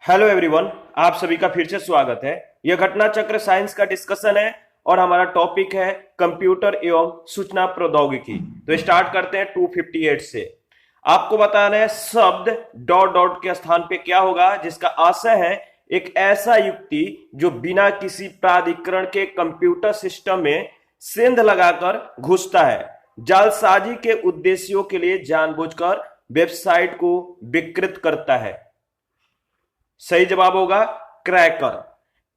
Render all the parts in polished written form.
Hello everyone, आप सभी का फिर से स्वागत है। यह घटना चक्र साइंस का डिस्कशन है और हमारा टॉपिक है कंप्यूटर एवं सूचना प्रौद्योगिकी। तो स्टार्ट करते हैं 258 से। आपको बताना है शब्द डॉट डॉट के स्थान पे क्या होगा, जिसका आशय है एक ऐसा युक्ति जो बिना किसी प्राधिकरण के कंप्यूटर सिस्टम में सेंध लगाकर घुसता है, जालसाजी के उद्देश्यों के लिए जानबूझकर वेबसाइट को विकृत करता है। सही जवाब होगा क्रैकर।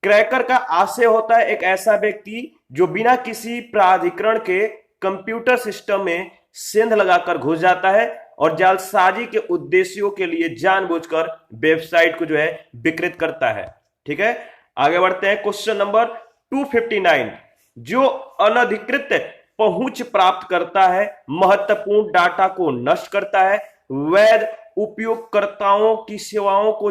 क्रैकर का आशय होता है एक ऐसा व्यक्ति जो बिना किसी प्राधिकरण के कंप्यूटर सिस्टम में सेंध लगाकर घुस जाता है और जालसाजी के उद्देश्यों के लिए जानबूझकर वेबसाइट को विकृत करता है। ठीक है, आगे बढ़ते हैं। Question number 259। जो अनधिकृत पहुंच प्राप्त करता है, महत्वपूर्ण डाटा को नष्ट करता है, वैध उपयोगकर्ताओं की सेवाओं को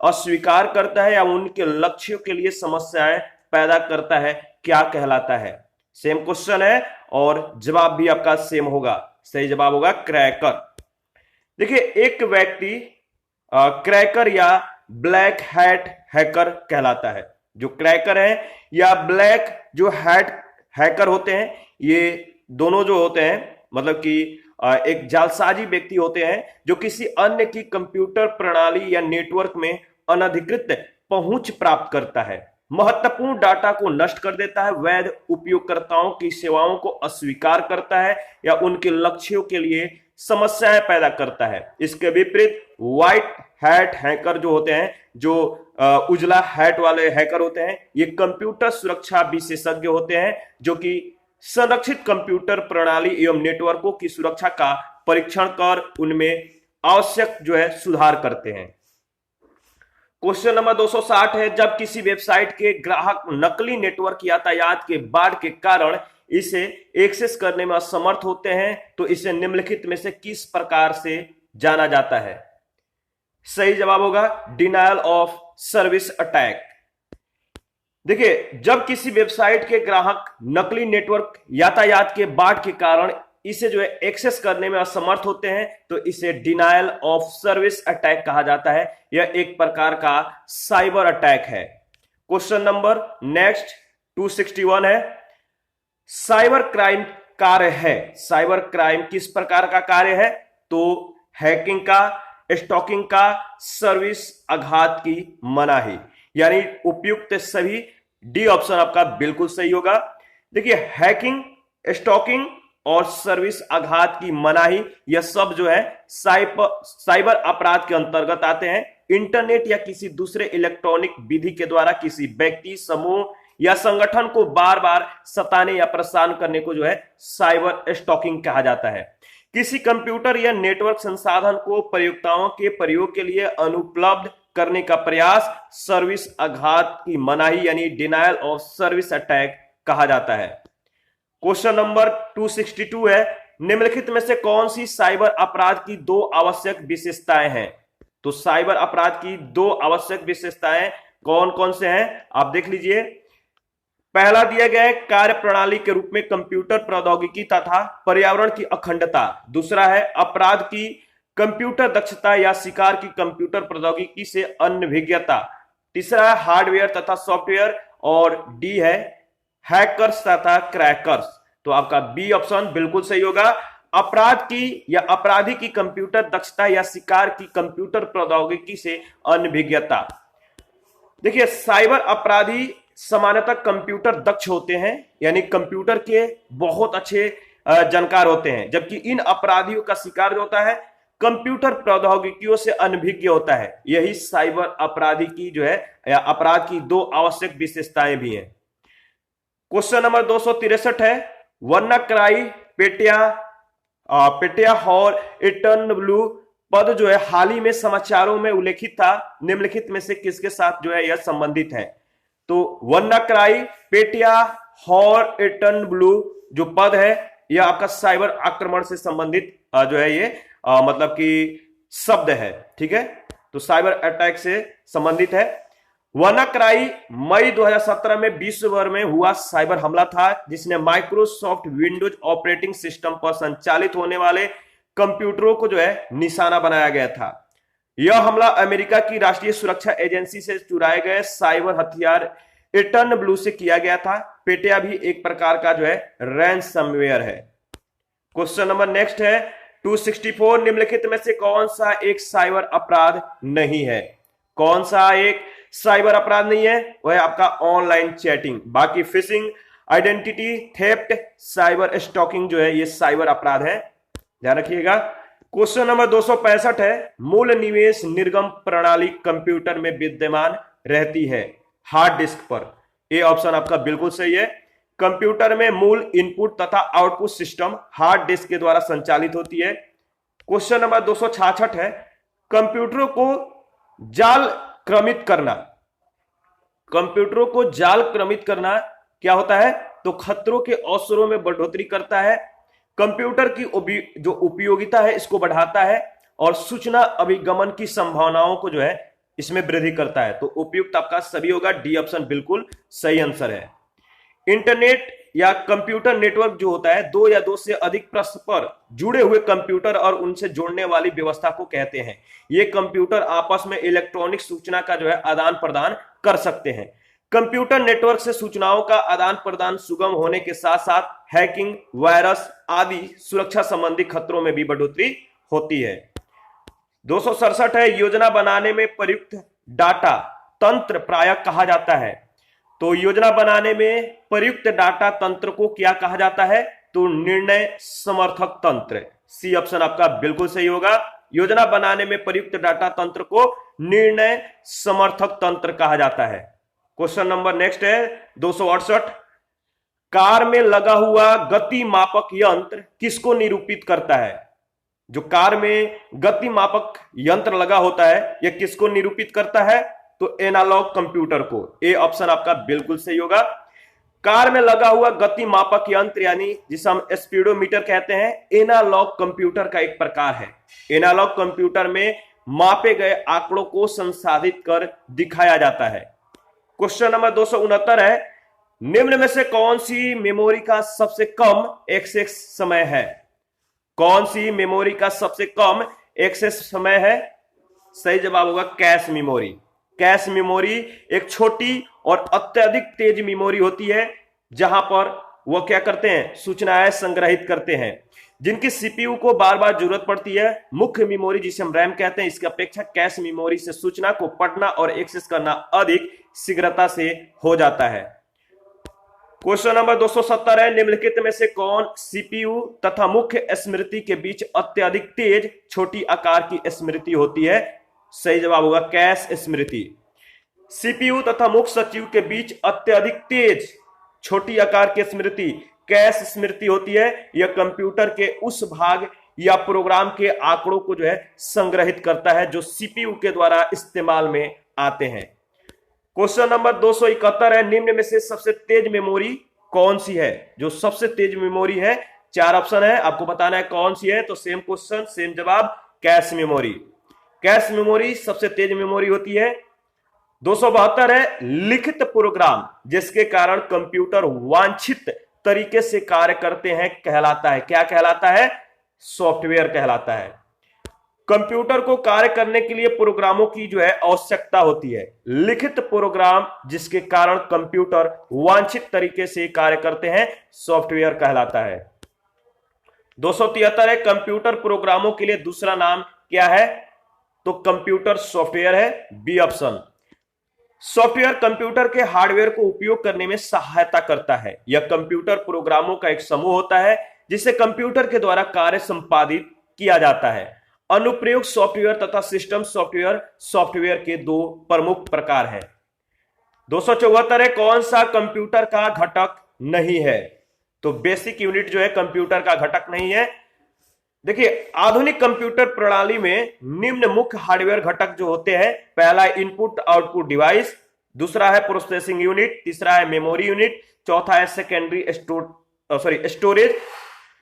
अस्वीकार करता है या उनके लक्ष्यों के लिए समस्याएं पैदा करता है, क्या कहलाता है? सेम क्वेश्चन है और जवाब भी आपका सेम होगा। सही जवाब होगा क्रैकर। देखिए, एक व्यक्ति क्रैकर या ब्लैक हैट हैकर कहलाता है। जो क्रैकर है या ब्लैक जो हैट हैकर होते हैं, ये दोनों जो होते हैं मतलब कि एक जालसाजी व्यक्ति होते हैं जो किसी अन्य की कंप्यूटर प्रणाली या नेटवर्क में अनधिकृत पहुंच प्राप्त करता है, महत्वपूर्ण डाटा को नष्ट कर देता है, वैध उपयोगकर्ताओं की सेवाओं को अस्वीकार करता है या उनके लक्ष्यों के लिए समस्याएं पैदा करता है। इसके विपरीत व्हाइट हैट हैकर जो होते हैं, जो उजला हैट वाले हैकर होते हैं, ये कंप्यूटर सुरक्षा विशेषज्ञ होते हैं जो कि संरक्षित कंप्यूटर प्रणाली एवं नेटवर्कों की सुरक्षा का परीक्षण कर उनमें आवश्यक सुधार करते हैं। क्वेश्चन नंबर 260 है, जब किसी वेबसाइट के ग्राहक नकली नेटवर्क यातायात के बाढ़ के कारण इसे एक्सेस करने में असमर्थ होते हैं तो इसे निम्नलिखित में से किस प्रकार से जाना जाता है? सही जवाब होगा डिनायल ऑफ सर्विस अटैक। देखिए, जब किसी वेबसाइट के ग्राहक नकली नेटवर्क यातायात के बाढ़ के कारण इसे एक्सेस करने में असमर्थ होते हैं तो इसे डिनायल ऑफ सर्विस अटैक कहा जाता है। यह एक प्रकार का साइबर अटैक है। क्वेश्चन नंबर नेक्स्ट 261 है, साइबर क्राइम कार्य है। साइबर क्राइम किस प्रकार का कार्य है? तो हैकिंग का, स्टॉकिंग का, सर्विस आघात की मनाही, यानी उपयुक्त सभी। डी ऑप्शन आपका बिल्कुल सही होगा। देखिए, हैकिंग, स्टॉकिंग और सर्विस आघात की मनाही, यह सब साइबर अपराध के अंतर्गत आते हैं। इंटरनेट या किसी दूसरे इलेक्ट्रॉनिक विधि के द्वारा किसी व्यक्ति, समूह या संगठन को बार बार सताने या परेशान करने को साइबर स्टॉकिंग कहा जाता है। किसी कंप्यूटर या नेटवर्क संसाधन को प्रयोक्ताओं के प्रयोग के लिए अनुपलब्ध करने का प्रयास सर्विस आघात की मनाही यानी डिनायल ऑफ सर्विस अटैक कहा जाता है। क्वेश्चन नंबर 262 है, निम्नलिखित में से कौन सी साइबर अपराध की दो आवश्यक विशेषताएं हैं? तो साइबर अपराध की दो आवश्यक विशेषताएं कौन कौन से हैं, आप देख लीजिए। पहला दिया गया है कार्य प्रणाली के रूप में कंप्यूटर प्रौद्योगिकी तथा पर्यावरण की अखंडता। दूसरा है अपराध की कंप्यूटर दक्षता या शिकार की कंप्यूटर प्रौद्योगिकी से अनभिज्ञता। तीसरा है हार्डवेयर तथा सॉफ्टवेयर और डी है हैकर्स तथा क्रैकर्स। तो आपका बी ऑप्शन बिल्कुल सही होगा, अपराध की या अपराधी की कंप्यूटर दक्षता या शिकार की कंप्यूटर प्रौद्योगिकी से अनभिज्ञता। देखिए, साइबर अपराधी सामान्यतः कंप्यूटर दक्ष होते हैं, यानी कंप्यूटर के बहुत अच्छे जानकार होते हैं, जबकि इन अपराधियों का शिकार जो होता है कंप्यूटर प्रौद्योगिकियों से अनभिज्ञ होता है। यही साइबर अपराधी की या अपराध की दो आवश्यक विशेषताएं भी हैं। क्वेश्चन नंबर 263 है, वन्नाक्राई पेटिया और इटर्न ब्लू पद हाल ही में समाचारों में उल्लेखित था, निम्नलिखित में से किसके साथ यह संबंधित है? तो वन्नाक्राई पेटिया और इटर्न ब्लू जो पद है यह आपका साइबर आक्रमण से संबंधित ये मतलब कि शब्द है। ठीक है, तो साइबर अटैक से संबंधित है। वनाक्राई मई 2017 में विश्व भर में हुआ साइबर हमला था, जिसने माइक्रोसॉफ्ट विंडोज ऑपरेटिंग सिस्टम पर संचालित होने वाले कंप्यूटरों को निशाना बनाया गया था। यह हमला अमेरिका की राष्ट्रीय सुरक्षा एजेंसी से चुराए गए साइबर हथियार इटर्न ब्लू से किया गया था। पेटिया भी एक प्रकार का जो है रैंसमवेयर है। क्वेश्चन नंबर नेक्स्ट है 264, निम्नलिखित में से कौन सा एक साइबर अपराध नहीं है? कौन सा एक साइबर अपराध नहीं है? वह है आपका ऑनलाइन चैटिंग। बाकी fishing, identity theft, cyber stalking जो है ये साइबर अपराध है, ध्यान रखिएगा। क्वेश्चन नंबर 265 है, मूल निवेश निर्गम प्रणाली कंप्यूटर में विद्यमान रहती है हार्ड डिस्क पर। ये ऑप्शन आपका बिल्कुल सही है। कंप्यूटर में मूल इनपुट तथा आउटपुट सिस्टम हार्ड डिस्क के द्वारा संचालित होती है। क्वेश्चन नंबर 266 है, कंप्यूटरों को जाल क्रमित करना। कंप्यूटरों को जाल क्रमित करना क्या होता है? तो खतरों के अवसरों में बढ़ोतरी करता है, कंप्यूटर की जो उपयोगिता है इसको बढ़ाता है और सूचना अभिगमन की संभावनाओं को जो है इसमें वृद्धि करता है। तो उपयुक्त आपका सभी होगा, डी ऑप्शन बिल्कुल सही आंसर है। इंटरनेट या कंप्यूटर नेटवर्क जो होता है दो या दो से अधिक परस्पर जुड़े हुए कंप्यूटर और उनसे जोड़ने वाली व्यवस्था को कहते हैं। ये कंप्यूटर आपस में इलेक्ट्रॉनिक सूचना का जो है आदान प्रदान कर सकते हैं। कंप्यूटर नेटवर्क से सूचनाओं का आदान प्रदान सुगम होने के साथ साथ हैकिंग, वायरस आदि सुरक्षा संबंधी खतरों में भी बढ़ोतरी होती है। 267 है, योजना बनाने में प्रयुक्त डाटा तंत्र प्रायः कहा जाता है। तो योजना बनाने में प्रयुक्त डाटा तंत्र को क्या कहा जाता है? तो निर्णय समर्थक तंत्र। सी ऑप्शन आपका बिल्कुल सही होगा। योजना बनाने में प्रयुक्त डाटा तंत्र को निर्णय समर्थक तंत्र कहा जाता है। क्वेश्चन नंबर नेक्स्ट है 268, कार में लगा हुआ गति मापक यंत्र किसको निरूपित करता है? जो कार में गति मापक यंत्र लगा होता है यह किसको निरूपित करता है? तो एनालॉग कंप्यूटर को। ए ऑप्शन आपका बिल्कुल सही होगा। कार में लगा हुआ गति मापक यंत्र यानी जिसे हम स्पीडोमीटर कहते हैं, एनालॉग कंप्यूटर का एक प्रकार है। एनालॉग कंप्यूटर में मापे गए आंकड़ों को संसाधित कर दिखाया जाता है। क्वेश्चन नंबर 269 है, निम्न में से कौन सी मेमोरी का सबसे कम एक्सेस समय है? कौन सी मेमोरी का सबसे कम एक्सेस समय है? सही जवाब होगा कैश मेमोरी। कैश मेमोरी एक छोटी और अत्यधिक तेज मेमोरी होती है जहां पर वह क्या करते हैं? सूचनाएं संग्रहित करते हैं, जिनकी सीपीयू को बार बार जरूरत पड़ती है। मुख्य मेमोरी जिसे हम रैम कहते हैं, इसकी अपेक्षा कैश मेमोरी से सूचना को पढ़ना और एक्सेस करना अधिक शीघ्रता से हो जाता है। क्वेश्चन नंबर 270 है, निम्नलिखित में से कौन सीपीयू तथा मुख्य स्मृति के बीच अत्यधिक तेज छोटी आकार की स्मृति होती है? सही जवाब होगा कैश स्मृति। सीपीयू तथा मुख्य सचिव के बीच अत्यधिक तेज छोटी आकार की स्मृति कैश स्मृति होती है। यह कंप्यूटर के उस भाग या प्रोग्राम के आंकड़ों को जो है संग्रहित करता है जो सीपीयू के द्वारा इस्तेमाल में आते हैं। क्वेश्चन नंबर 271 है, निम्न में से सबसे तेज मेमोरी कौन सी है? जो सबसे तेज मेमोरी है, चार ऑप्शन है, आपको बताना है कौन सी है। तो सेम क्वेश्चन सेम जवाब, कैश मेमोरी। कैश मेमोरी सबसे तेज मेमोरी होती है। 272 है, लिखित प्रोग्राम जिसके कारण कंप्यूटर वांछित तरीके से कार्य करते हैं कहलाता है। क्या कहलाता है? सॉफ्टवेयर कहलाता है। कंप्यूटर को कार्य करने के लिए प्रोग्रामों की जो है आवश्यकता होती है। लिखित प्रोग्राम जिसके कारण कंप्यूटर वांछित तरीके से कार्य करते हैं सॉफ्टवेयर कहलाता है। 273 है, कंप्यूटर प्रोग्रामों के लिए दूसरा नाम क्या है? तो कंप्यूटर सॉफ्टवेयर है, बी ऑप्शन। सॉफ्टवेयर कंप्यूटर के हार्डवेयर को उपयोग करने में सहायता करता है। यह कंप्यूटर प्रोग्रामों का एक समूह होता है जिसे कंप्यूटर के द्वारा कार्य संपादित किया जाता है। अनुप्रयोग सॉफ्टवेयर तथा सिस्टम सॉफ्टवेयर सॉफ्टवेयर के दो प्रमुख प्रकार हैं। 274 है, कौन सा कंप्यूटर का घटक नहीं है? तो बेसिक यूनिट जो है कंप्यूटर का घटक नहीं है। देखिए, आधुनिक कंप्यूटर प्रणाली में निम्न मुख्य हार्डवेयर घटक जो होते हैं, पहला है इनपुट आउटपुट डिवाइस, दूसरा है प्रोसेसिंग यूनिट, तीसरा है मेमोरी यूनिट, चौथा है secondary storage.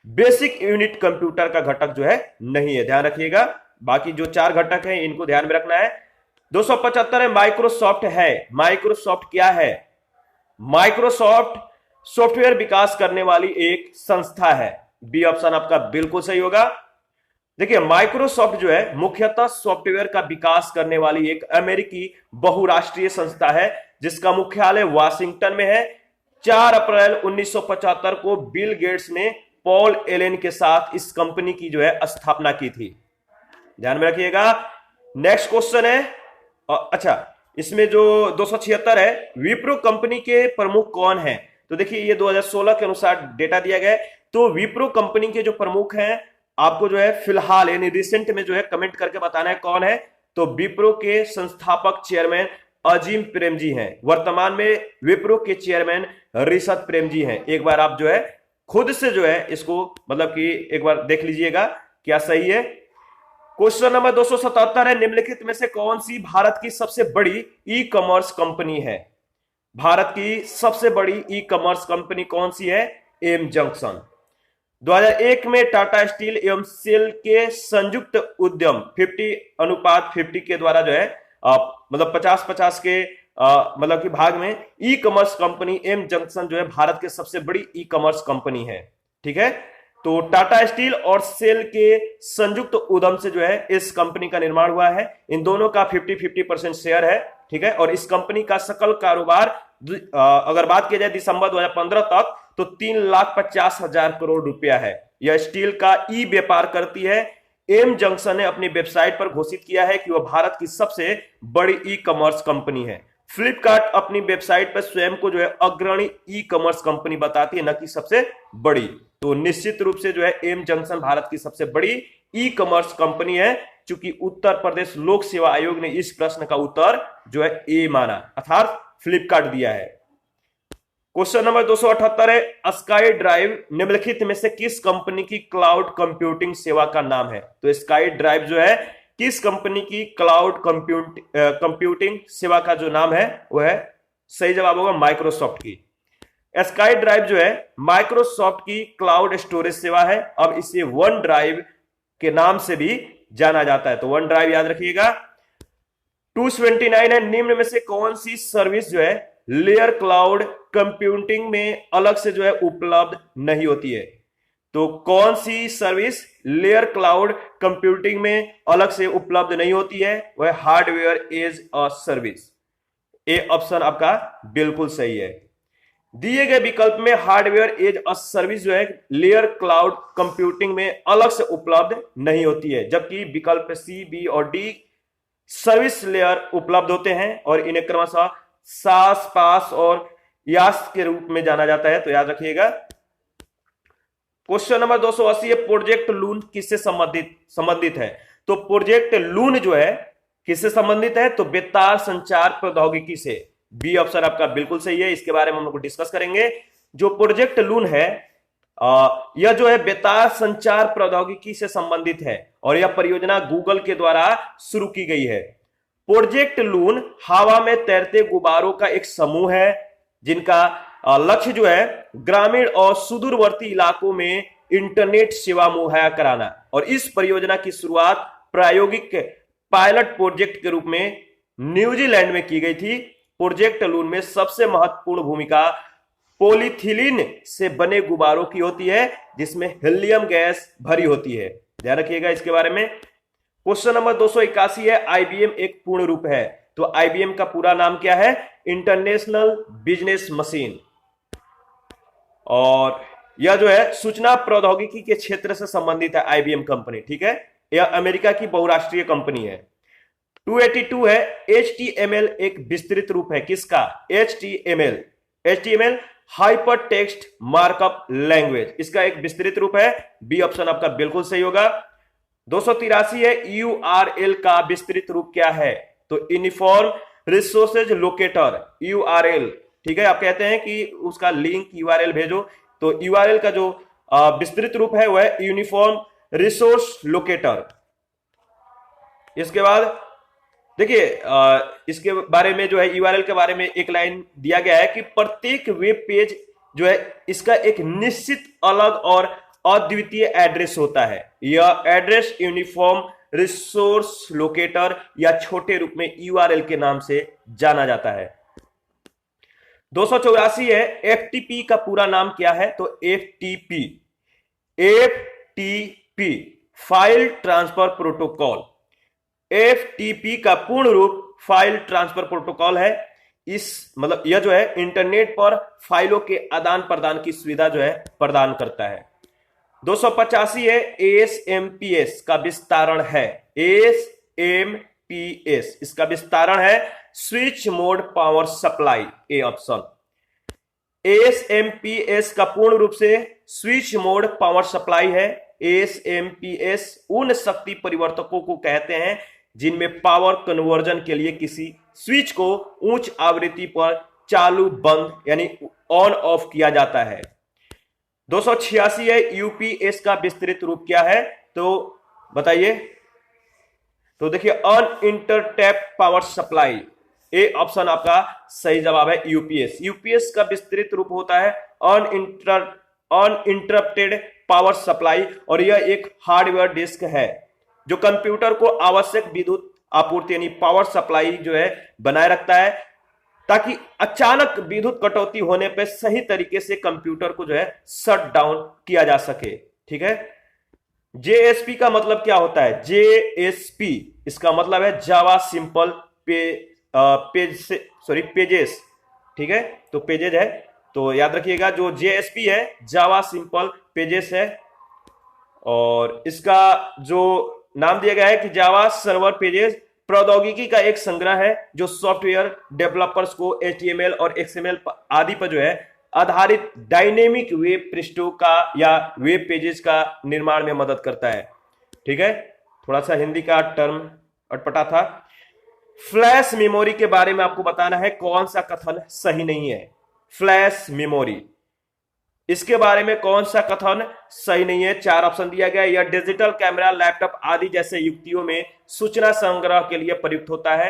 Basic unit computer का घटक जो है नहीं है, ध्यान रखिएगा। बाकी जो चार घटक हैं इनको ध्यान में रखना है। 275 है, माइक्रोसॉफ्ट है। माइक्रोसॉफ्ट क्या है? माइक्रोसॉफ्ट सॉफ्टवेयर विकास करने वाली एक संस्था है। बी ऑप्शन आपका बिल्कुल सही होगा। देखिए माइक्रोसॉफ्ट जो है मुख्यतः सॉफ्टवेयर का विकास करने वाली एक अमेरिकी बहुराष्ट्रीय संस्था है जिसका मुख्यालय वाशिंगटन में है। 4 अप्रैल 1975 को बिल गेट्स ने पॉल एलेन के साथ इस कंपनी की जो है स्थापना की थी, ध्यान में रखिएगा। नेक्स्ट क्वेश्चन है, अच्छा इसमें जो 276 है, विप्रो कंपनी के प्रमुख कौन हैं? तो देखिए ये 2016 के अनुसार डेटा दिया गया है। तो विप्रो कंपनी के जो प्रमुख हैं आपको जो है फिलहाल यानी रिसेंट में जो है कमेंट करके बताना है कौन है। तो विप्रो के संस्थापक चेयरमैन अजीम प्रेमजी हैं। वर्तमान में विप्रो के चेयरमैन ऋषभ प्रेमजी हैं। एक बार आप जो है खुद से जो है इसको मतलब कि एक बार देख लीजिएगा क्या सही है। क्वेश्चन नंबर 277 है, निम्नलिखित में से कौन सी भारत की सबसे बड़ी ई कॉमर्स कंपनी है? भारत की सबसे बड़ी ई कॉमर्स कंपनी कौन सी है? M junction. 2001 में टाटा स्टील एवं सेल के संयुक्त उद्यम 50:50 के द्वारा जो है मतलब 50-50 के मतलब कि भाग में E commerce company M junction जो है भारत के सबसे बड़ी ई कॉमर्स कंपनी है। ठीक है, तो टाटा स्टील और सेल के संयुक्त उद्यम से जो है इस कंपनी का निर्माण हुआ है। इन दोनों का 50-50% शेयर है। ठीक है, और इस कंपनी का सकल कारोबार अगर बात की जाए दिसंबर 2015 तक तो 3,50,000 करोड़ रुपया है। यह स्टील का ई व्यापार करती है। एम जंक्शन ने अपनी वेबसाइट पर घोषित किया है कि वह भारत की सबसे बड़ी ई कॉमर्स कंपनी है। फ्लिपकार्ट अपनी वेबसाइट पर स्वयं को जो है अग्रणी ई कॉमर्स कंपनी बताती है, न कि सबसे बड़ी। तो निश्चित रूप से जो है एम जंक्शन भारत की सबसे बड़ी ई कॉमर्स कंपनी है, चूंकि उत्तर प्रदेश लोक सेवा आयोग ने इस प्रश्न का उत्तर जो है ए माना अर्थात फ्लिपकार्ट दिया है। क्वेश्चन नंबर 278 है, स्काई ड्राइव निम्नलिखित में से किस कंपनी की क्लाउड कंप्यूटिंग सेवा का नाम है? तो स्काई ड्राइव जो है किस कंपनी की क्लाउड कंप्यूटिंग सेवा का जो नाम है वो है, सही जवाब होगा माइक्रोसॉफ्ट की। स्काई ड्राइव जो है माइक्रोसॉफ्ट की क्लाउड स्टोरेज सेवा है। अब इसे वन ड्राइव के नाम से भी जाना जाता है, तो वन ड्राइव याद रखिएगा। 229 है, निम्न में से कौन सी सर्विस जो है लेयर क्लाउड कंप्यूटिंग में अलग से जो है उपलब्ध नहीं होती है? तो कौन सी सर्विस लेयर क्लाउड कंप्यूटिंग में अलग से उपलब्ध नहीं होती है? वह hardware as a service. A option आपका बिल्कुल सही है। दिए गए विकल्प में हार्डवेयर एज अ सर्विस जो है लेयर क्लाउड कंप्यूटिंग में अलग से उपलब्ध नहीं होती है, जबकि विकल्प सी, बी और डी सर्विस लेयर उपलब्ध होते हैं और इन्हें क्रमशः सास, पास और यास के रूप में जाना जाता है, तो याद रखिएगा। क्वेश्चन नंबर 280 है, प्रोजेक्ट लून किससे संबंधित है? तो प्रोजेक्ट लून जो है किससे संबंधित है? तो बेतार संचार प्रौद्योगिकी से। बी ऑप्शन आपका बिल्कुल सही है, इसके बारे में हम लोग डिस्कस करेंगे। जो प्रोजेक्ट लून है यह जो है बेतार संचार प्रौद्योगिकी से संबंधित है और यह परियोजना गूगल के द्वारा शुरू की गई है। प्रोजेक्ट लून हवा में तैरते गुब्बारों का एक समूह है जिनका लक्ष्य जो है ग्रामीण और सुदूरवर्ती इलाकों में इंटरनेट सेवा मुहैया कराना, और इस परियोजना की शुरुआत प्रायोगिक पायलट प्रोजेक्ट के रूप में न्यूजीलैंड में की गई थी। प्रोजेक्ट लून में सबसे महत्वपूर्ण भूमिका पॉलीथिलीन से बने गुब्बारों की होती है जिसमें हीलियम गैस भरी होती है, ध्यान रखिएगा इसके बारे में। क्वेश्चन नंबर 281 है, आईबीएम एक पूर्ण रूप है? तो आईबीएम का पूरा नाम क्या है? International business machine. और यह जो है सूचना प्रौद्योगिकी के क्षेत्र से संबंधित है आईबीएम कंपनी। ठीक है, यह अमेरिका की बहुराष्ट्रीय कंपनी है। 282 है, HTML एक विस्तृत रूप है किसका? HTML hyper text markup language, इसका एक विस्तृत रूप है। बी ऑप्शन आपका बिल्कुल सही होगा। 283 है, URL का विस्तृत रूप क्या है? तो यूनिफॉर्म रिसोर्सेज लोकेटर, URL। ठीक है, आप कहते हैं कि उसका लिंक URL भेजो, तो URL का जो विस्तृत रूप है वह है यूनिफॉर्म रिसोर्स लोकेटर। इसके बाद देखिए इसके बारे में जो है URL के बारे में एक लाइन दिया गया है कि प्रत्येक वेब पेज जो है इसका एक निश्चित अलग और अद्वितीय एड्रेस होता है। यह एड्रेस यूनिफॉर्म रिसोर्स लोकेटर या छोटे रूप में URL के नाम से जाना जाता है। 284 है, FTP का पूरा नाम क्या है? तो FTP file transfer protocol. FTP का पूर्ण रूप फाइल ट्रांसफर प्रोटोकॉल है। इस मतलब यह जो है इंटरनेट पर फाइलों के आदान प्रदान की सुविधा जो है प्रदान करता है। 285 है एसएमपीएस का विस्तारण है। एसएमपीएस इसका विस्तारण है switch mode power supply. A option. SMPS का पूर्ण रूप से स्विच मोड पावर सप्लाई है। एसएमपीएस उन शक्ति परिवर्तकों को कहते हैं जिनमें पावर कन्वर्जन के लिए किसी स्विच को उच्च आवृत्ति पर चालू बंद यानी ऑन ऑफ किया जाता है। 286 है यूपीएस का विस्तृत रूप क्या है, तो बताइए। तो देखिए अनइंटरटेप पावर सप्लाई। ए ऑप्शन आपका सही जवाब है यूपीएस। यूपीएस का विस्तृत रूप होता है अनइंटरप्टेड पावर सप्लाई और यह एक हार्डवेयर डिस्क है जो कंप्यूटर को आवश्यक विद्युत आपूर्ति यानी पावर सप्लाई जो है बनाए रखता है ताकि अचानक विद्युत कटौती होने पर सही तरीके से कंप्यूटर को जो है शट डाउन किया जा सके। ठीक है। जेएसपी का मतलब क्या होता है? जेएसपी इसका मतलब है जावा सिंपल पेजेस। ठीक है, तो पेजेज है, तो याद रखिएगा जो जेएसपी है जावा सिंपल पेजेस है और इसका जो नाम दिया गया है कि जावा सर्वर पेजेस प्रौद्योगिकी का एक संग्रह है जो सॉफ्टवेयर डेवलपर्स को एचटीएमएल और एक्सएमएल आदि पर जो है आधारित डायनेमिक वेब पृष्ठों का या वेब पेजेस का निर्माण में मदद करता है। ठीक है, थोड़ा सा हिंदी का टर्म अटपटा था। फ्लैश मेमोरी के बारे में आपको बताना है कौन सा कथन सही नहीं है। फ्लैश मेमोरी इसके बारे में कौन सा कथन सही नहीं है? 4 ऑप्शन दिया गया है। यह डिजिटल कैमरा, लैपटॉप आदि जैसे युक्तियों में सूचना संग्रह के लिए प्रयुक्त होता है।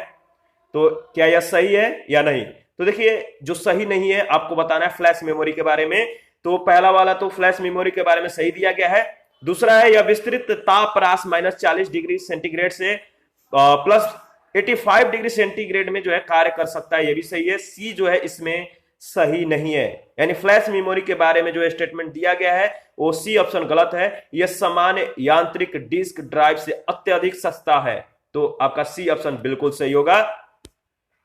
तो क्या यह सही है या नहीं? तो देखिए जो सही नहीं है आपको बताना है फ्लैश मेमोरी के बारे में। तो पहला वाला तो फ्लैश मेमोरी के बारे में सही दिया गया है। दूसरा है यह विस्तृत तापरास -40 डिग्री सेंटीग्रेड से +85 डिग्री सेंटीग्रेड में जो है कार्य कर सकता है, यह भी सही है। सी जो है इसमें सही नहीं है, यानी फ्लैश मेमोरी के बारे में जो स्टेटमेंट दिया गया है वो सी ऑप्शन गलत है। यह सामान्य यांत्रिक डिस्क ड्राइव से अत्यधिक सस्ता है, तो आपका सी ऑप्शन बिल्कुल सही होगा।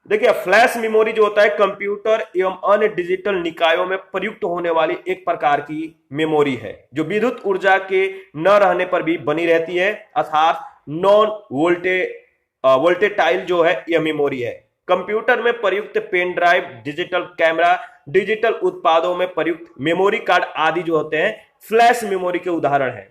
देखिए फ्लैश मेमोरी जो होता है कंप्यूटर एवं अन्य डिजिटल निकायों में प्रयुक्त होने वाली एक प्रकार की मेमोरी है जो विद्युत ऊर्जा के न रहने पर भी बनी रहती है, अर्थात नॉन वोल्टेटाइल जो है यह मेमोरी है। कंप्यूटर में प्रयुक्त pen drive, digital camera, digital उत्पादों में प्रयुक्त मेमोरी कार्ड आदि जो होते हैं फ्लैश मेमोरी के उदाहरण हैं।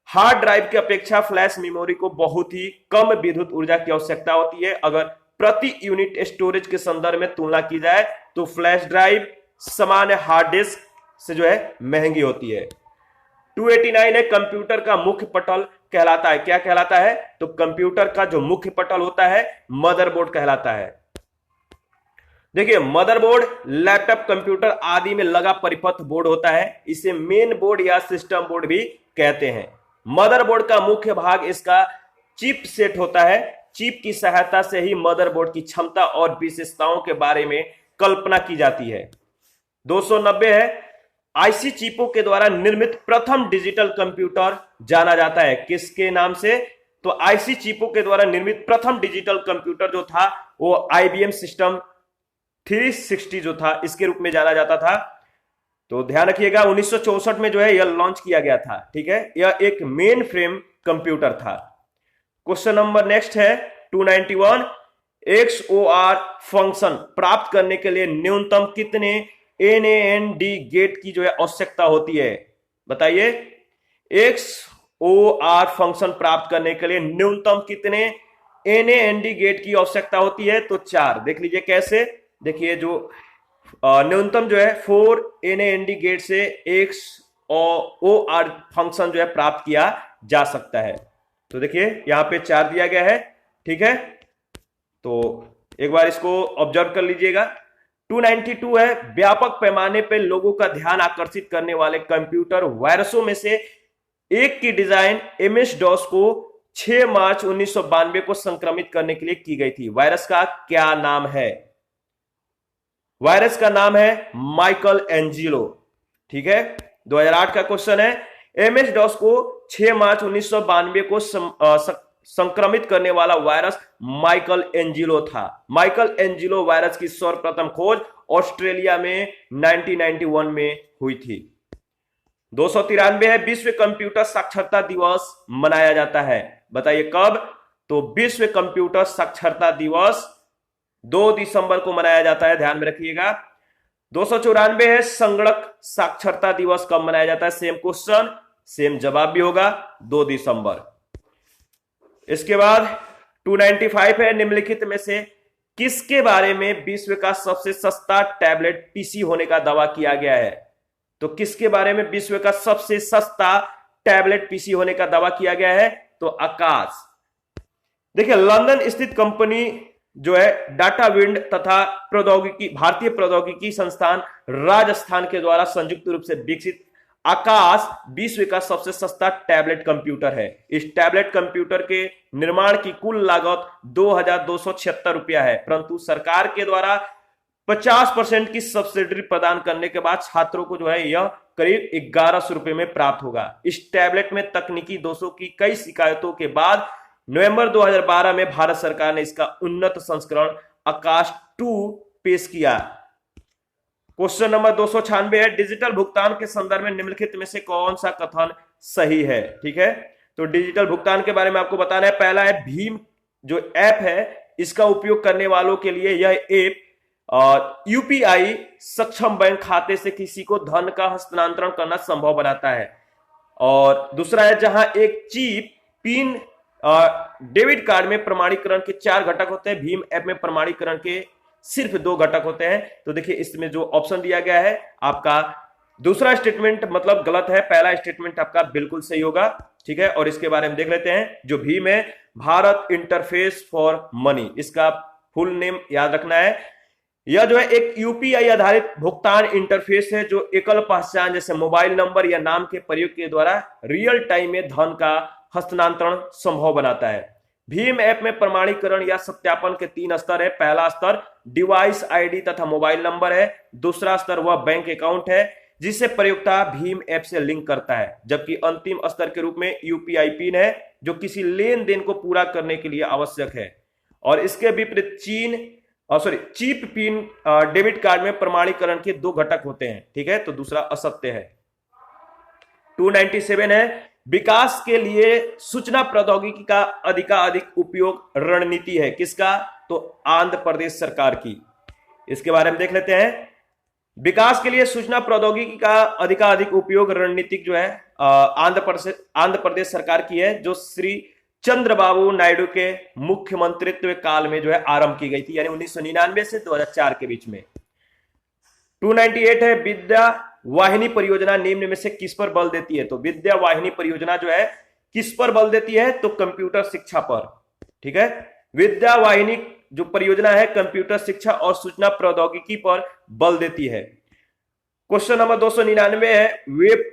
हार्ड ड्राइव की अपेक्षा फ्लैश मेमोरी को बहुत ही कम विद्युत ऊर्जा की आवश्यकता होती है। अगर प्रति यूनिट स्टोरेज के संदर्भ में तुलना की जाए तो फ्लैश ड्राइव सामान्य हार्ड डिस्क से जो है महंगी होती है। 289 है कंप्यूटर का मुख्य पटल कहलाता है। क्या कहलाता है? तो कंप्यूटर का जो मुख्य पटल होता है मदरबोर्ड कहलाता है। देखिए मदरबोर्ड लैपटॉप, कंप्यूटर आदि में लगा परिपथ बोर्ड होता है, इसे मेन बोर्ड या सिस्टम बोर्ड भी कहते हैं। मदरबोर्ड का मुख्य भाग इसका चिप सेट होता है। चिप की सहायता से ही मदरबोर्ड की क्षमता और विशेषताओं के बारे में कल्पना की जाती है। 290 है आईसी चिपों के द्वारा निर्मित प्रथम डिजिटल कंप्यूटर जाना जाता है। किसके नाम से? तो आईसी चिपों के द्वारा निर्मित प्रथम डिजिटल कंप्यूटर जो था वो आईबीएम सिस्टम 360 जो था इसके रूप में जाना जाता था। तो ध्यान रखिएगा 1964 में जो है यह लॉन्च किया गया था। ठीक है, यह एक मेन फ्रेम कंप्यूटर था। क्वेश्चन नंबर नेक्स्ट है 291। XOR फंक्शन प्राप्त करने के लिए न्यूनतम कितने NAND गेट की जो है आवश्यकता होती है? बताइए XOR फंक्शन प्राप्त करने के लिए न्यूनतम कितने NAND गेट की आवश्यकता होती है? तो 4। देख लीजिए कैसे। देखिए जो न्यूनतम जो है 4 NAND गेट से XOR फंक्शन जो है प्राप्त किया जा सकता है। तो देखिए यहां पे 4 दिया गया है। ठीक है, तो एक बार इसको ऑब्जर्व कर लीजिएगा। 292 है व्यापक पैमाने पर लोगों का ध्यान आकर्षित करने वाले कंप्यूटर वायरसों में से एक की डिजाइन MS-DOS को 6 मार्च 1992 को संक्रमित करने के लिए की गई थी। वायरस का क्या नाम है? वायरस का नाम है माइकल एंजिलो। ठीक है, 2008 का क्वेश्चन है। MS-DOS को 6 मार्च 1992 को संक्रमित करने वाला वायरस माइकल एंजिलो था। माइकल एंजिलो वायरस की सर्वप्रथम खोज ऑस्ट्रेलिया में 1991 में हुई थी। 293 है, विश्व कंप्यूटर साक्षरता दिवस मनाया जाता है। बताइए कब? तो विश्व कंप्यूटर साक्षरता दिवस 2 दिसंबर को मनाया जाता है, ध्यान में रखिएगा। 294 है, संगणक साक्षरता दिवस कब मनाया जाता है? सेम क्वेश्चन सेम जवाब भी होगा, 2 दिसंबर। इसके बाद 295 है, निम्नलिखित में से किसके बारे में विश्व का सबसे सस्ता टैबलेट पीसी होने का दावा किया गया है? तो किसके बारे में विश्व का सबसे सस्ता टैबलेट पीसी होने का दावा किया गया है? तो आकाश। देखिए, लंदन स्थित कंपनी जो है डाटाविंड तथा प्रौद्योगिकी भारतीय प्रौद्योगिकी संस्थान राजस्थान के द्वारा संयुक्त रूप से विकसित आकाश विश्व का सबसे सस्ता टैबलेट कंप्यूटर है। इस टैबलेट कंप्यूटर के निर्माण की कुल लागत 2276 रुपया है, परंतु सरकार के द्वारा 50% की सब्सिडी प्रदान करने के बाद छात्रों को जो है यह करीब 1100 रुपए में प्राप्त होगा। इस टैबलेट में तकनीकी दोषों की कई शिकायतों के बाद नवंबर 2012 में भारत सरकार ने इसका उन्नत संस्करण आकाश 2 पेश किया। क्वेश्चन नंबर 296 है, डिजिटल भुगतान के संदर्भ में निम्नलिखित में से कौन सा कथन सही है? ठीक है, तो डिजिटल भुगतान के बारे में आपको बताना है। पहला है, भीम जो ऐप है इसका उपयोग करने वालों के लिए यह ऐप यूपीआई सक्षम बैंक खाते से किसी को धन का हस्तांतरण करना संभव बनाता है। और दूसरा है, जहां एक चिप पिन डेबिट कार्ड में प्रमाणीकरण के 4 घटक होते हैं, भीम ऐप में प्रमाणीकरण के सिर्फ 2 घटक होते हैं। तो देखिए, इसमें जो ऑप्शन दिया गया है आपका दूसरा स्टेटमेंट मतलब गलत है, पहला स्टेटमेंट आपका बिल्कुल सही होगा। ठीक है, और इसके बारे में देख लेते हैं। जो भीम है, भारत इंटरफेस फॉर मनी, इसका फुल नेम याद रखना है। यह जो है एक यूपीआई आधारित भुगतान इंटरफेस है जो एकल पहचान जैसे मोबाइल नंबर या नाम के प्रयोग के द्वारा रियल टाइम में धन का हस्तांतरण संभव बनाता है। भीम ऐप में प्रमाणीकरण या सत्यापन के 3 स्तर है। पहला स्तर डिवाइस आईडी तथा मोबाइल नंबर है। दूसरा स्तर वह बैंक अकाउंट है जिसे प्रयोक्ता भीम ऐप से लिंक करता है, जबकि अंतिम स्तर के रूप में यूपीआई पिन है जो किसी लेन देन को पूरा करने के लिए आवश्यक है। और इसके विपरीत चिप पिन डेबिट कार्ड में प्रमाणीकरण के 2 घटक होते हैं। ठीक है, तो दूसरा असत्य है। 297 है, विकास के लिए सूचना प्रौद्योगिकी का अधिकाधिक उपयोग रणनीति है किसका? तो आंध्र प्रदेश सरकार की। इसके बारे में देख लेते हैं। विकास के लिए सूचना प्रौद्योगिकी का अधिकाधिक उपयोग रणनीति जो है आंध्र प्रदेश सरकार की है, जो श्री चंद्रबाबू नायडू के मुख्यमंत्रित्व काल में जो है आरंभ की गई थी, यानी 1999 से 2004 के बीच में। 298 है, विद्या वाहिनी परियोजना निम्न में से किस पर बल देती है? तो विद्या वाहिनी परियोजना जो है किस पर बल देती है? तो कंप्यूटर शिक्षा पर। ठीक है, विद्या वाहिनी जो परियोजना है कंप्यूटर शिक्षा और सूचना प्रौद्योगिकी पर बल देती है। क्वेश्चन नंबर 299 है, वेब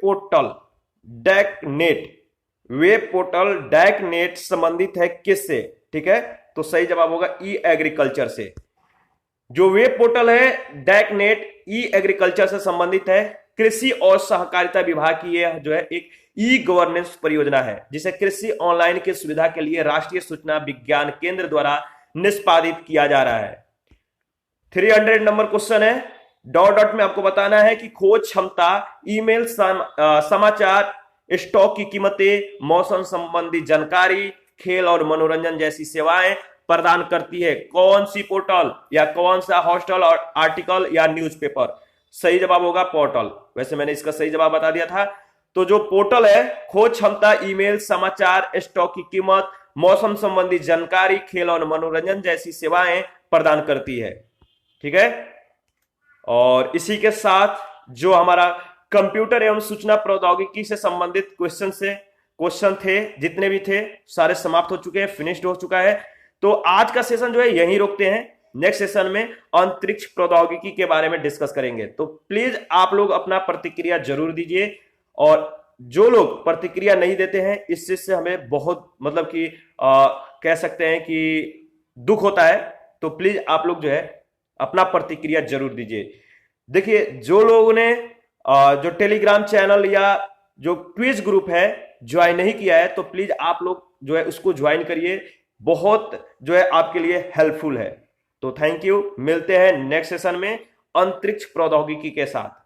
पोर्टल डैकनेट संबंधित है किससे? ठीक है, तो सही जवाब होगा ई एग्रीकल्चर से। जो वेब पोर्टल है डैकनेट ई एग्रीकल्चर से संबंधित है। कृषि और सहकारिता विभाग की यह जो है एक ई गवर्नेंस परियोजना है जिसे कृषि ऑनलाइन की सुविधा के लिए राष्ट्रीय सूचना विज्ञान केंद्र द्वारा निष्पादित किया जा रहा है। 300 नंबर क्वेश्चन है, डॉट में आपको बताना है कि खोज क्षमता ईमेल समाचार स्टॉक की कीमतें मौसम संबंधी जानकारी खेल और मनोरंजन जैसी सेवाएं प्रदान करती है। कौन सी पोर्टल या कौन सा हॉस्टल और आर्टिकल या न्यूज़पेपर? सही जवाब होगा पोर्टल। वैसे मैंने इसका सही जवाब बता दिया था। तो जो पोर्टल है खोज क्षमता ईमेल समाचार स्टॉक की कीमत मौसम संबंधी जानकारी खेल और मनोरंजन जैसी सेवाएं प्रदान करती है। ठीक है, और इसी के साथ जो हमारा कंप्यूटर एवं सूचना प्रौद्योगिकी से संबंधित क्वेश्चन थे जितने भी थे सारे समाप्त हो चुके हैं, फिनिश्ड हो चुका है। तो आज का सेशन जो है यहीं रोकते हैं। नेक्स्ट सेशन में अंतरिक्ष प्रौद्योगिकी के बारे में डिस्कस करेंगे। तो प्लीज आप लोग अपना प्रतिक्रिया जरूर दीजिए, और जो लोग प्रतिक्रिया नहीं देते हैं इस चीज से हमें बहुत मतलब कि कह सकते हैं कि दुख होता है। तो प्लीज आप लोग जो है अपना प्रतिक्रिया जरूर दीजिए। देखिए, जो लोगों ने जो टेलीग्राम चैनल या जो क्विज ग्रुप है ज्वाइन नहीं किया है तो प्लीज आप लोग जो है उसको ज्वाइन करिए, बहुत जो है आपके लिए हेल्पफुल है। तो थैंक यू, मिलते हैं नेक्स्ट सेशन में अंतरिक्ष प्रौद्योगिकी के साथ।